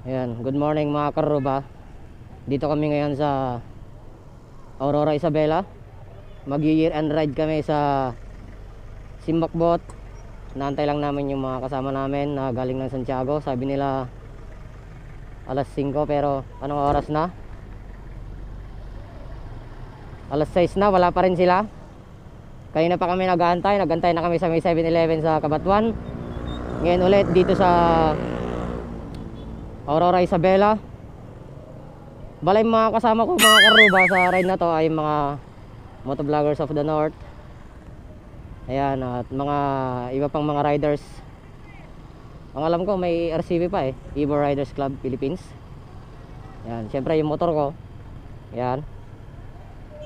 Ayan, good morning mga karuba. Dito kami ngayon sa Aurora Isabela. Mag-year end ride kami sa Simbakbot. Naantay lang namin yung mga kasama namin na galing ng Santiago. Sabi nila alas 5, pero anong oras na? Alas 6 na, wala pa rin sila. Kanina pa kami nag-aantay na kami sa may 7-Eleven sa Cabatuan. Ngayon ulit dito sa Aurora Isabela. Balay mga kasama ko mga karuba sa ride na to ay mga motovloggers of the north. Ayan, at mga iba pang mga riders. Ang alam ko may RCB pa Evo Riders Club Philippines. Ayan, syempre yung motor ko. Ayan,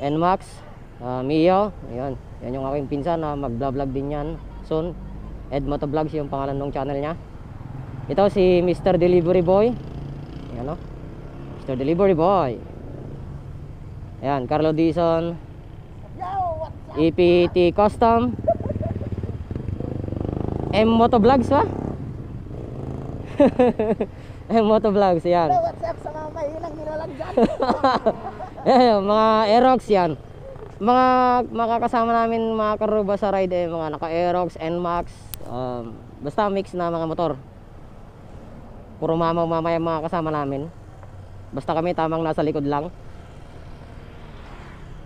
NMAX, Mio. Ayan, yan yung aking pinsan na mag-vlog din yan soon. Ed Motovlogs yung pangalan ng channel niya. Ito si Mr. Delivery Boy. Ayan o, Mr. Delivery Boy. Ayan, Carlo Dizon, EPT Custom, M Motovlogs ba? M Motovlogs, yan. What's up sa mga mahinang nilalang dyan? Ayan, mga Aerox yan. Mga makakasama namin mga karuba sa ride mga naka Aerox, NMAX, basta mix na mga motor. Puro mamaya mga kasama namin. Basta kami tamang nasa likod lang.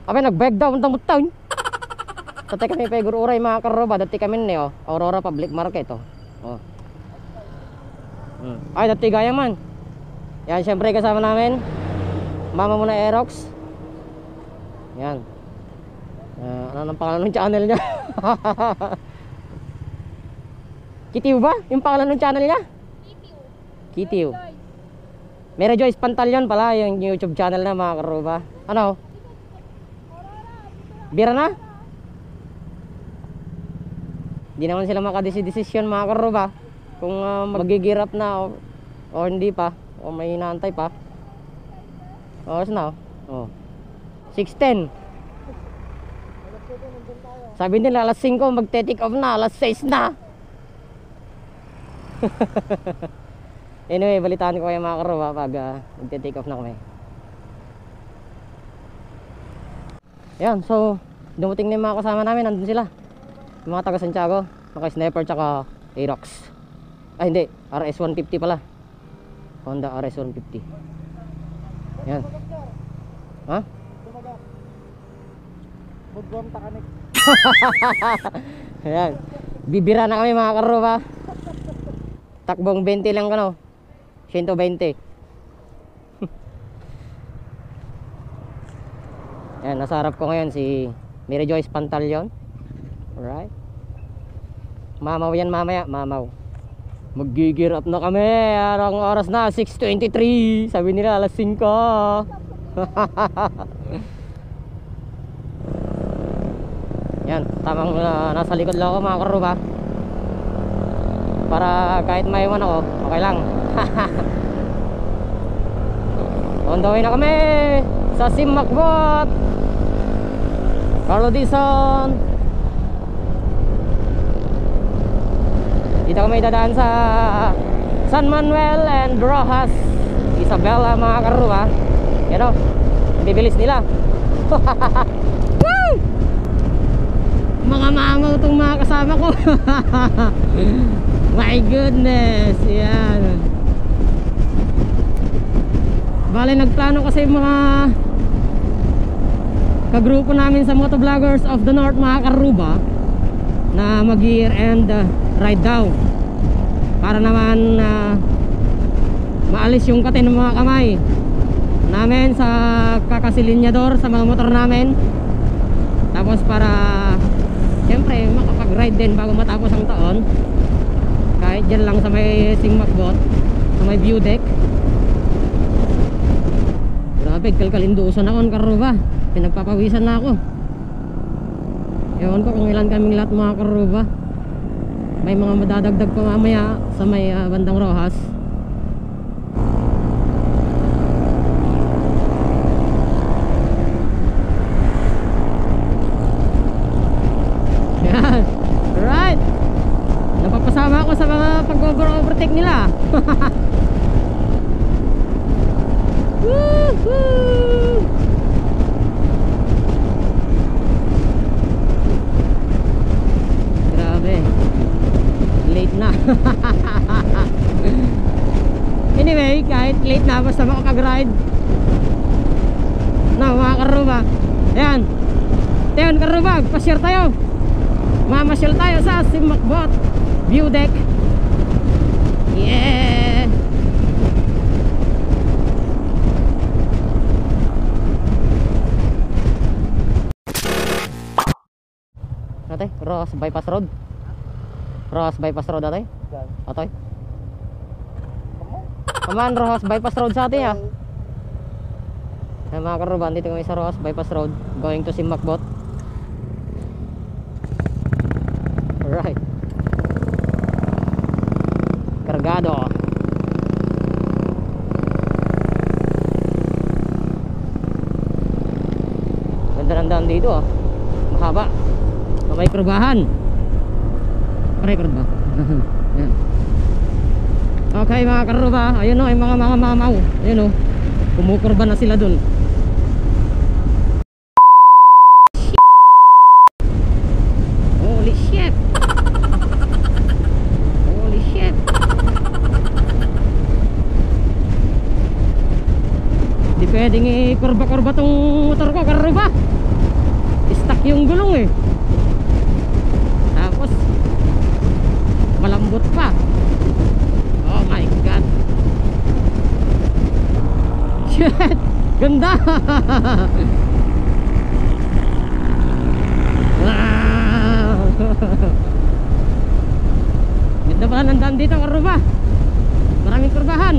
Kami nag-back down ng town. Dati kami pigururay mga karoba. Dati kami Aurora Public Market Ay, dati gaya man. Yan, syempre kasama namin mama mo na Aerox. Yan. Ano nang pangalan ng channel niya? Kitiw ba? Yung pangalan ng channel niya? Kitiw. Mary Joyce Pantalyon pala yung YouTube channel na mga karuba. Ano? Bira na? Di naman sila makadesisyon mga karuba kung magigirap na o hindi pa, o may inaantay pa. Oras na 6:10. Sabi nila alas 5 magte-take off na, alas 6 na. Anyway, balitaan ko kayo mga karuba pag magte-take off na kami. Yan, so dumating na yung mga kasama namin, nandun sila. Yung mga taga Santiago, mga Sniper tsaka Aerox. Ay hindi, RS150 pala. Honda RS150. Yan. Ha? Budwang takanik. Ayan, bibira na kami mga karuba. Takbong 20 lang 120. Yan, nasa harap ko ngayon si Mary Joyce Pantalyon. Alright. Mamaw yan mamaya, mamaw. Mag-gear up na kami. Ang oras na 6:23. Sabi nila alas 5. Yan, tamang nasa likod lang ako mga karuba. Para kahit maiwan ako, okay lang. On the way na kami sa Simbakbot. Carlo Dizon. Dito kami dadaan sa San Manuel and Rojas Isabela mga karuba. Yan o, bibilis nila. Woo! Mga maangaw itong mga kasama ko. My goodness. Yan. Bale, nagplano kasi mga kagrupo namin sa Motovloggers of the North mga karuba na mag-year end ride daw para naman maalis yung katin ng mga kamay namin sa kakasilinyador sa mga motor namin. Tapos para siyempre makapag-ride din bago matapos ang taon, kahit dyan lang sa may Simbakbot, sa may view deck. Grabe, kalkalindusan ako karuba. Pinagpapawisan na ako. Ewan ko kung ilan kaming lahat mga karuba. May mga madadagdag pa mamaya sa may bandang Rojas. Yan. Alright. Napapasama ako sa mga pag-overtake nila. Woohoo! Grabe. Late na. Anyway, kahit late na, basta makapag-ride na mga karuba. Ayan. Ayan karuba, pa-share tayo. Mamasyal tayo sa Simakbot View Deck. Yeah. Ate, Ross Bypass Road. Ross Bypass Road ate. Ate. Aman Ross Bypass Road sa atin ah. Mga karuban, dito kami sa Ross Bypass Road, going to Simakbot. Alright. Kargado. Ganda ng daan dito ah. Mahaba. May kurbahan. Record ba? Yan. Okay mga karuba, ayun o, yung mga mamaw. Ayun o, kumukurba na sila dun. Holy shit. Holy shit. Di pwedeng i-kurba-kurba tong motor ko, karuba. Stuck yung gulong eh. Tapos malambot pa. Oh my god. Shit. Ganda. Ganda pala ng daan dito karuba. Maraming kurbahan.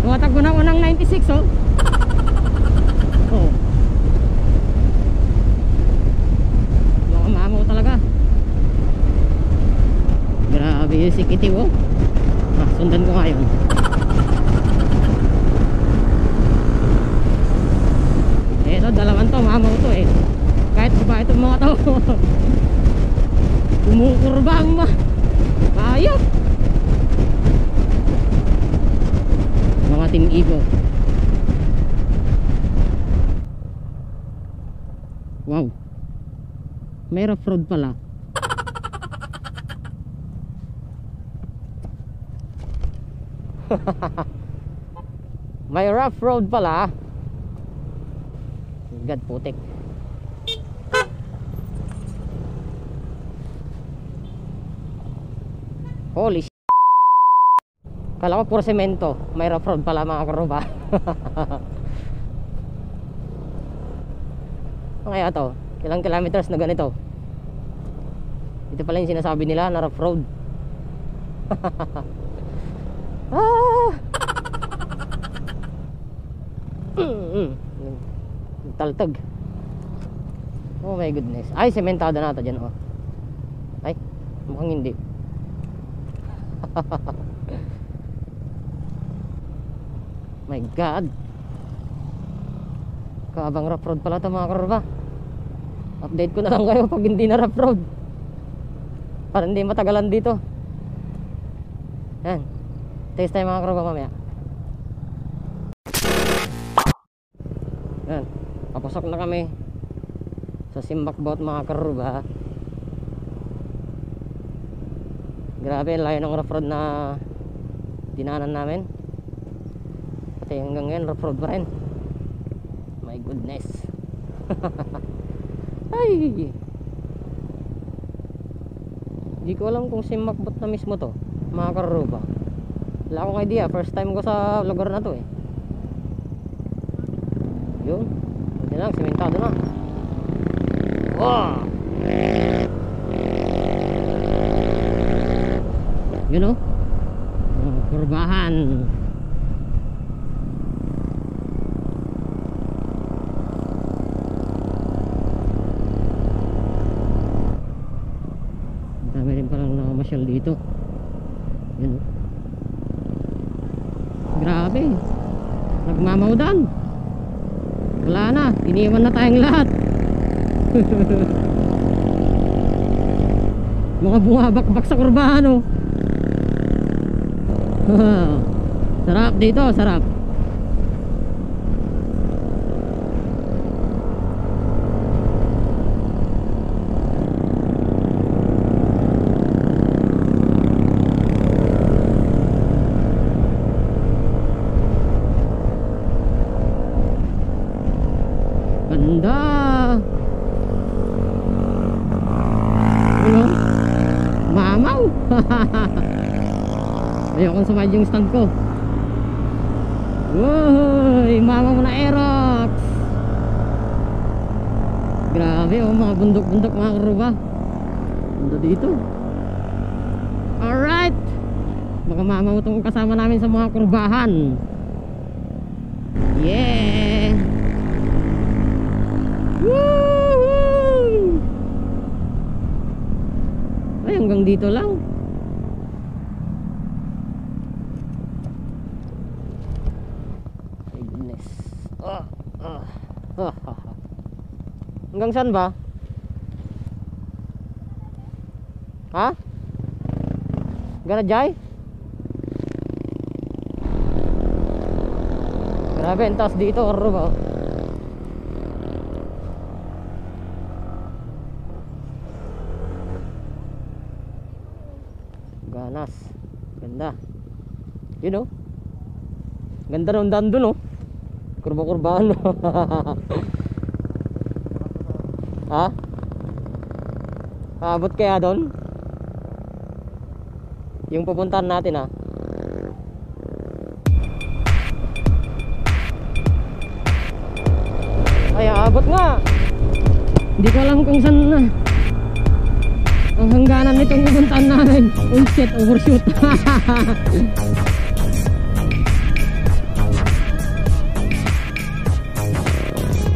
Tumatagbo na unang 96 oh. Oh. Mga mamaw talaga. Grabe yung sikiti oh. Sundan ko ngayon. Eto, dalawan to, mamaw to eh. Kahit ba itong mga to. Kumukurba ang ayop. Mga Team Evo. Wow. May rough road pala. May rough road pala. God putik. Holy shit. Kala ko puro semento. May rough road pala mga karuba. Ano kaya to? Ilang kilometers na ganito? Ito pala yung sinasabi nila na rough road. Ah! Taltag. Oh my goodness. Ay, sementado na ito dyan oh. Ay, mukhang hindi. My god. Kaabang rough road pala ito mga karuba. Update ko na lang kayo pag hindi na rough road, para hindi matagalan dito. Yan. Taste tayo mga karuba mamaya. Yan. Papasok na kami sa Simakbot mga karuba. Grabe, layo ng rough road na dinaanan namin. Pati hanggang ngayon rough road pa rin. My goodness. Ay, di ko alam kung Simakbot na mismo to mga karuba. Wala akong idea, first time ko sa lugar na to eh. Yun, hindi lang, sementado na. Wow. Yun oh, kurbahan. Dami rin palang nakamasyal dito. Yun oh. Grabe, nagmamaudan. Wala na, iniwan na tayong lahat. Mga bumabakbak sa kurbahan oh. Sarap dito, sarap. Ayokong sumayad yung stand ko. Woy, mama mo na Aerox. Grabe oh, mga bundok-bundok mga karuba. Bunda dito. Alright, baka mama mo itong kasama namin sa mga kurbahan. Yeah. Woohoo! Ay, hanggang dito lang. My goodness. Hanggang saan ba? Ha? Gana Jai? Grabe, ang taas dito, karo ba? Ganas. Ganda. You know? Ganda ng daan dun, oh. Kurba-kurbaan. Ha? Abot kaya doon? Yung pupuntahan natin, ha? Ay, abot nga. Hindi ko alam kung saan na ang hangganan nitong pupuntahan namin. Oh shit, overshoot.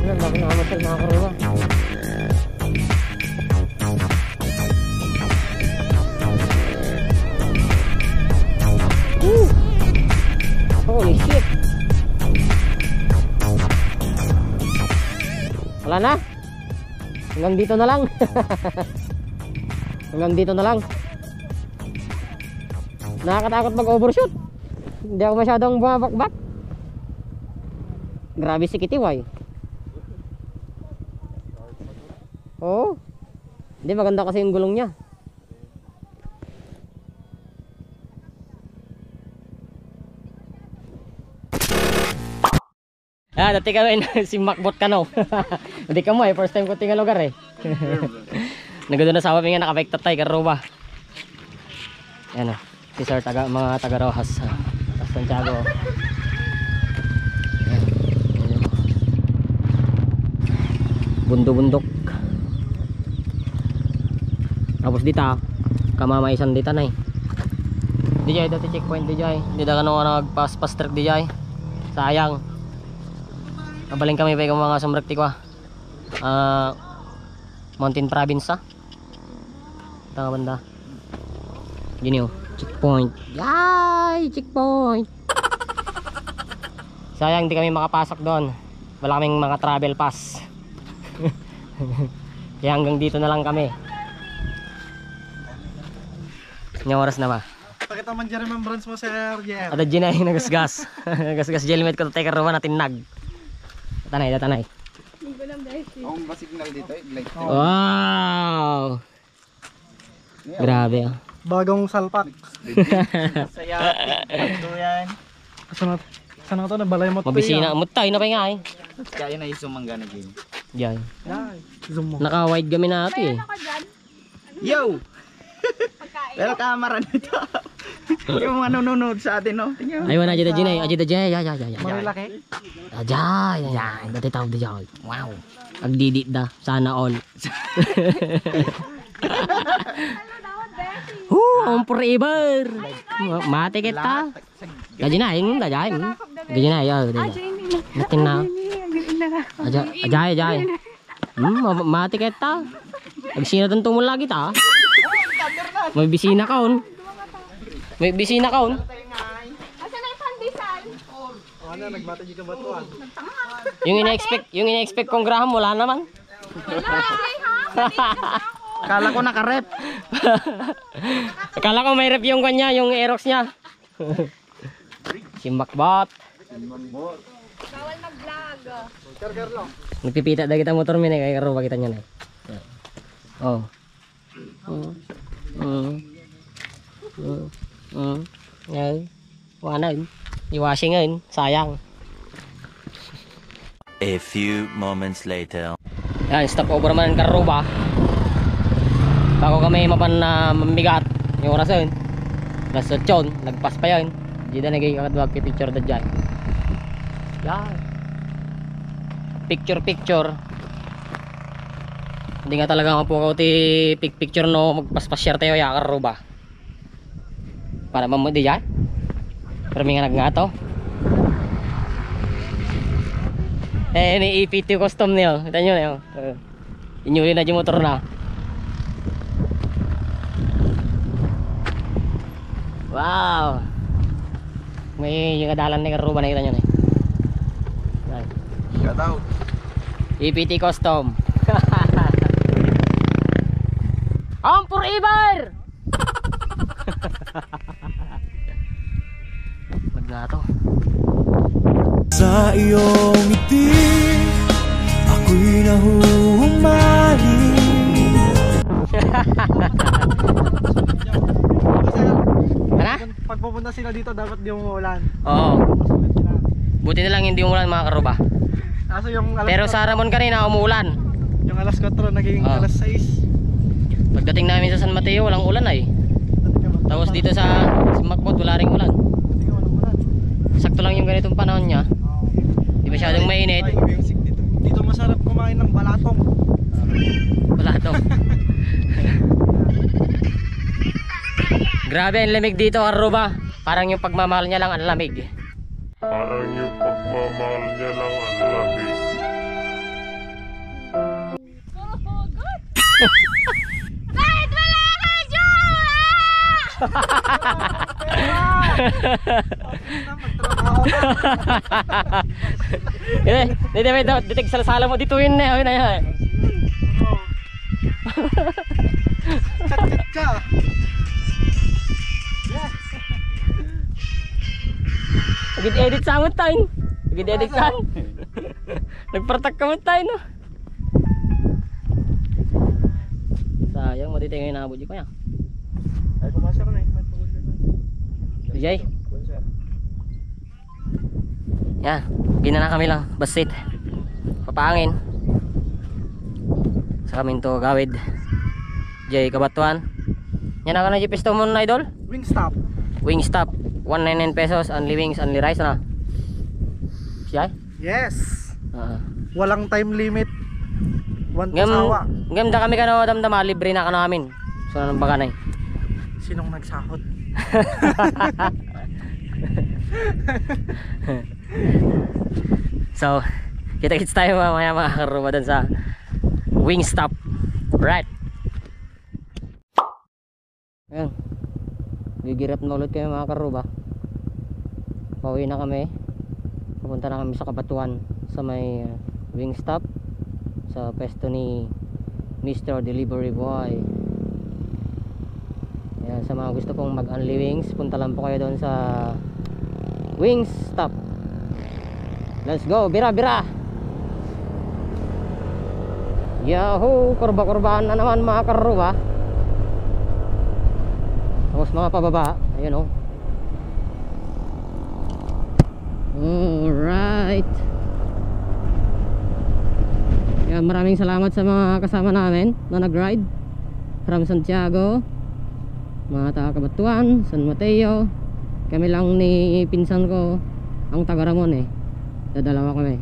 Ano, laki na amateur mga karuwa. Holy shit. Wala na. Hanggang dito na lang. Hanggang dito na lang. Nakakatakot mag-overshoot. Hindi ako masyadong bumabakbak. Grabe si Kitiway. Oo. Hindi, maganda kasi yung gulong niya. Ah, dati kami si Macbot ka no. Dati ka mo eh, first time ko tinggal lugar eh. Nagado na sa amin nga nakapektat tayo karuba. Ayan o, si Sir mga taga Rojas, Santiago. Bundo-bundok. Tapos dito, kamamaisan dito na eh. DJ, dati checkpoint DJ. Hindi na ka nagpas-pas trip DJ. Sayang. Nabaling kami pa yung mga sumrekti ko Mountain Province tanga banda. Gini oh, checkpoint. Yay! Checkpoint. Sayang di kami makapasok doon. Wala kaming mga travel pass. Kaya hanggang dito na lang kami. Ngayong oras na ba? Pakita man dyan remembrance mo, Sir Jer. Ada dyan ay nagasgas. Nagasgas helmet ko tatay karuban natin nag. Tanay, tanay. Ang signal dito, like. Wow! Grabe ah. Bagong salpak. Saya. Ito yan. Sana to nabalay mo to. Mabisina, mutay na pa nga eh. Kaya na isumang gana din. Diyan. Zoom mo. Naka-wide kami na ito eh. Yo! Pero camera nito. Yung mga nanonood sa atin, no? Tingnan mo. Ayaw na dyan eh. Ajita dyan. Ya. Marilaki. Ajay. Dati tawag dyan. Wow. Agdidit da. Sana all. On forever. Mati kita. Gaji na. Gaji na. Mati na. Ajay. Mati kita. Agsina tentong mo lagi ta. May bisina kaon. May bisina kaon. Asa na yung pandesal? Ano, nagbata dito ba to? Yung ina-expect kong graham wala naman. Akala ko nakarep. Akala ko may rep yung kanya, yung Aerox niya. Si Macbot. Bawal mag-vlog. Nagpipita na kita motor min eh, kaya karuba kita niya na. Oh. Ngay. Wala yun. Iwashing ngayon. Sayang. A few moments later. Yan, stop over man ang karuba. Bago kami mapan na mamigat. Yung oras yun. Alas 8, nagpas pa yun. Di na naging kakadwag picture na dyan. Yan. Picture. Hindi nga talaga ako po ti picture no magpaspasyar tayo ya karuba. Para mamudi yan. Pero may nga nagngato. Ni EPT custom niyo. Kita nyo na yun. Inyuli na yung motor na. Wow. May yung kadalan ni karuba na kita nyo na. Shout out. EPT custom. On forever. Magnato. Sa iyong ngiti, ako'y nahuhumaling. Ano? Pag pupunta sila dito, dapat di umuulan. Oo. Masulit sila. Buti na lang hindi umulan mga karuba. Kaso yung alas Pero sa Ramon kanina umuulan. yung alas 4 naging Oh. alas 6. Pagdating namin sa San Mateo walang ulan ay. Tapos dito sa Macbot wala ring ulan. Hindi ka walang ulan. Sakto lang yung ganitong panahon niya. Di masyadong mainit. Ay, music dito. Dito masarap kumain ng balatong. Wala to. Grabe ang lamig dito karuba. Parang yung pagmamahal niya lang ang lamig. Parang yung pagmamahal niya lang ang lamig. Kahit wala ka jowa! Hindi may ditig salasala mo dito yun na yun. Chat ka. Nagid-edit sa amot tayo. Nagid-edit sa nagpartak ka mo tayo no. Sayang mo dito yung inabot ko yan. Ay, kumasya ko na eh. May pagod dito. Jay. Yan, gina na kami lang, basit. Papangin. Sa kami to gawid. Jay Kabatuan. Yan ako na jipisto mo na idol. Wingstop. Wingstop, 199 pesos, only wings, only rice na. Jay? Yes. Oo. Walang time limit. One Ngam, pasawa. ngam da kami kano damdama, libre na kano amin. So nang baganay. Sinong nagsahod? So, kita-kits tayo mamaya mga karuba dun sa Wingstop. Right. Ayan. Gigirap na ulit kayo mga karuba. Pauwi na kami. Pupunta na kami sa Kabatuan sa may Wingstop sa pesto ni Mr. Delivery Boy. Ayan, sa mga gusto pong mag-only wings, punta lang po kayo doon sa Wingstop. Let's go, bira bira. Yahoo, kurba-kurbaan na naman mga karuba. Tapos mga pababa, ayun oh. Alright. Kaya maraming salamat sa mga kasama namin na nag-ride from Santiago, mga taga Kabatuan, San Mateo. Kami lang ni pinsan ko ang taga Ramon eh. Dadalawa kami.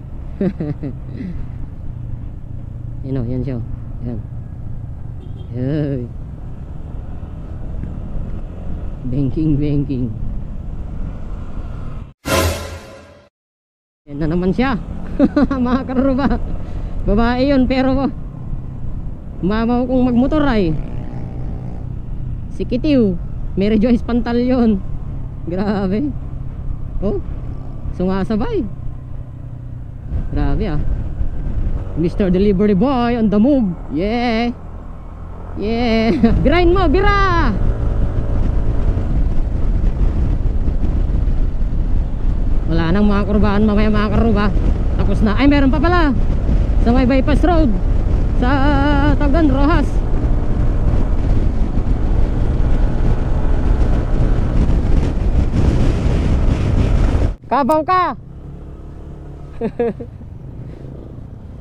Yan o, yan siya. Yan. Hey. Banking. Yan na naman siya. Mga karuba. Babae yun pero mamaw kong magmotor ay si Kitiw Mary Joyce Pantalyon. Grabe. Oh, sumasabay. Grabe ah. Mr. Delivery Boy on the move. Yeah. Yeah. Birain mo, bira. Wala nang mga kurbaan mamaya mga karuba. Tapos na. Ay meron pa pala. Sa may bypass road sa Tagan Rojas. Kabaw ka.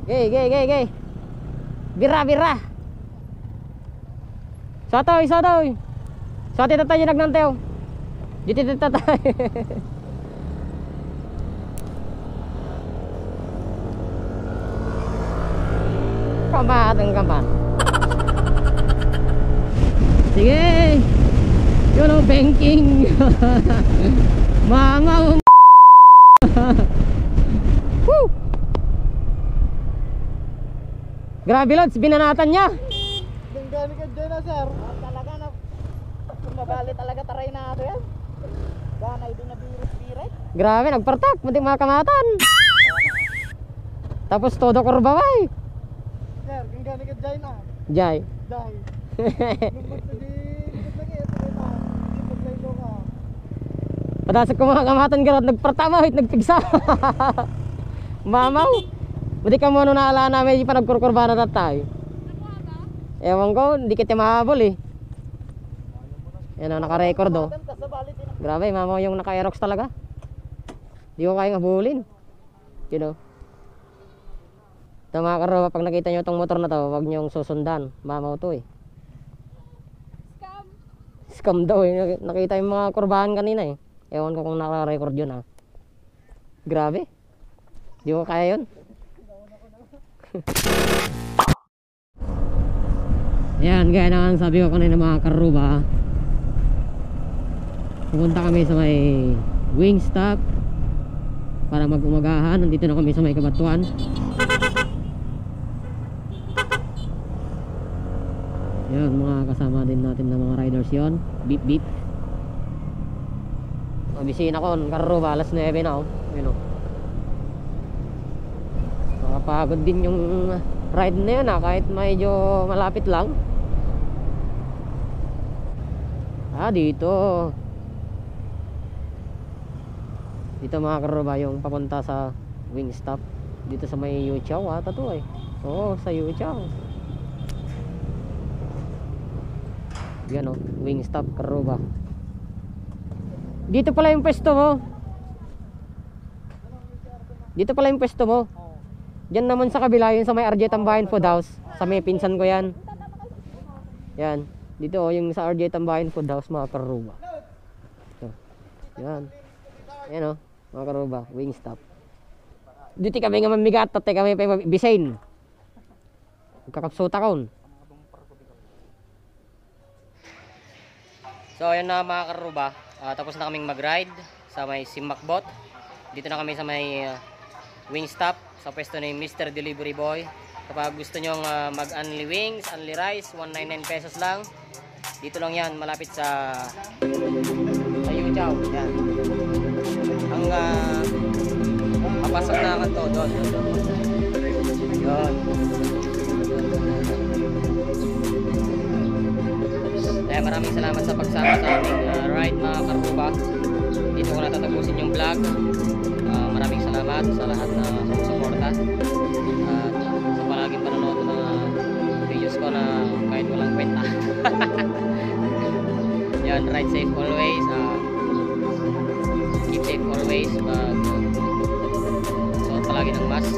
Gay. Bira. Sotoy. Sa atin tayo nagnantew. Dito tayo. Kamat. Sige. Yun ang banking. Mama. Woo! Grabe lods, binanatan niya. Yung gani ka dyan na sir. Talaga na. Mabali talaga taray na ito yan. Ganay din na birit-birit. Grabe, nagpartak, munting mga kamatan. Tapos todo kurbaway. Sir, yung gani ka dyan na. Jay. Dahil. Lumot na di. Lumot lagi ito na. Lumot lang ka. Padasag ko mga kamatan garot, nagpartamahit, nagpigsa. Mamaw. Buti ka mo nung naala namin, hindi pa nagkurkurba na tayo. Ewan ko, hindi kita mahabol eh. Yan o, naka-record o. Grabe, mamaw yung naka-aerox talaga. Di ko kayang habulin. You know. Ito mga karoba, pag nakita nyo itong motor na to, huwag nyong susundan. Mamaw to eh. Scam daw eh. Nakita yung mga kurbahan kanina eh. Ewan ko kung naka-record yun ha. Grabe. Di ko kaya yun. Ayan, gaya naman sabi ko kanina mga karuba. Pupunta kami sa may Wingstop para mag-umagahan. Nandito na kami sa may Kabatuan. Yan, mga kasama din natin ng mga riders yon. Beep beep. Mabisina ko, karuba, alas 9 na oh. Yun oh. Makapagod din yung ride na yun kahit medyo malapit lang. Dito mga karuba yung papunta sa Wingstop. Dito sa may Yuchao ata to eh. Oo, sa Yuchao. Yan o, Wingstop karuba. Dito pala yung pwesto mo. Dito pala yung pwesto mo. Diyan naman sa kabila, yun sa may RJ Tambayan Food House. Sa may pinsan ko yan. Yan. Dito oh, yung sa RJ Tambayan Food House mga karuba. So, yan. Yan oh, mga karuba, Wingstop. Dito kami nga mamigat at kami pa bisain. Kakapsuta kaon. So ayun na mga karuba. Tapos na kaming mag-ride sa may Simakbot. Dito na kami sa may Wingstop sa pwesto ni Mr. Delivery Boy. Kapag gusto nyong mag-unli wings, unli rice, 199 pesos lang. Dito lang yan, malapit sa Yuchao. Yan. Ang papasok na kanto doon. Yun. Kaya maraming salamat sa pagsama sa aming ride mga karuba. Dito ko natatapusin yung vlog. Maraming salamat sa lahat na sumusuporta at sa palaging panonood ng mga videos ko na kahit walang kwenta. Yan, ride safe always. Keep safe always. Suot palagi ng mask.